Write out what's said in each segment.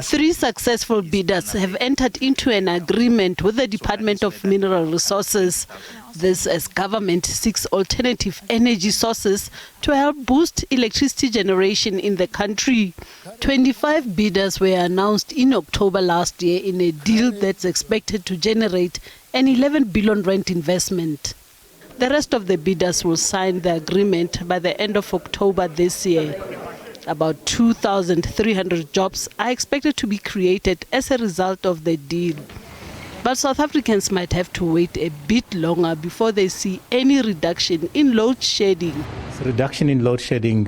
3 successful bidders have entered into an agreement with the Department of Mineral Resources. This as government seeks alternative energy sources to help boost electricity generation in the country. 25 bidders were announced in October last year in a deal that's expected to generate an 11 billion rand investment. The rest of the bidders will sign the agreement by the end of October this year. About 2,300 jobs are expected to be created as a result of the deal. But South Africans might have to wait a bit longer before they see any reduction in load shedding. Reduction in load shedding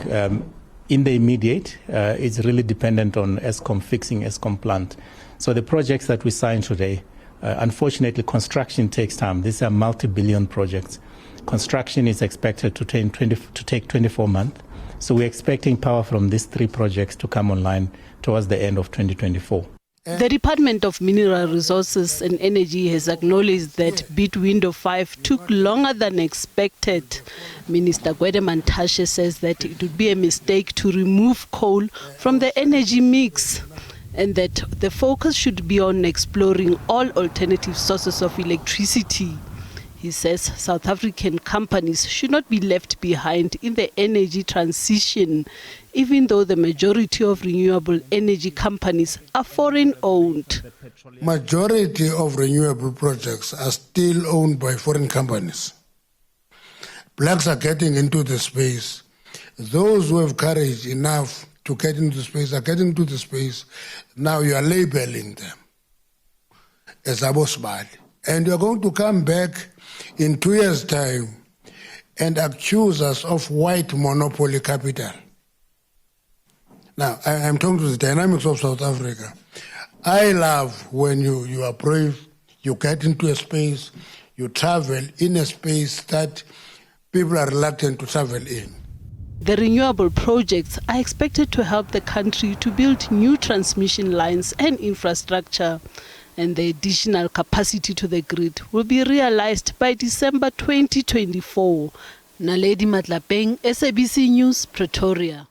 in the immediate is really dependent on Eskom fixing Eskom plant. So the projects that we signed today, unfortunately construction takes time. These are multi-billion projects. Construction is expected to take 24 months. So we're expecting power from these 3 projects to come online towards the end of 2024. The Department of Mineral Resources and Energy has acknowledged that bid window 5 took longer than expected. Minister Gwede Mantashe says that it would be a mistake to remove coal from the energy mix and that the focus should be on exploring all alternative sources of electricity. He says South African companies should not be left behind in the energy transition, even though the majority of renewable energy companies are foreign-owned. Majority of renewable projects are still owned by foreign companies. Blacks are getting into the space. Those who have courage enough to get into the space are getting into the space. Now you are labeling them as abosbali. And you are going to come back in 2 years' time and accuse us of white monopoly capital. Now, I'm talking to the dynamics of South Africa. I love when you are brave, you get into a space, you travel in a space that people are reluctant to travel in. The renewable projects are expected to help the country to build new transmission lines and infrastructure, and the additional capacity to the grid will be realized by December 2024. Naledi Matlapeng, SABC News, Pretoria.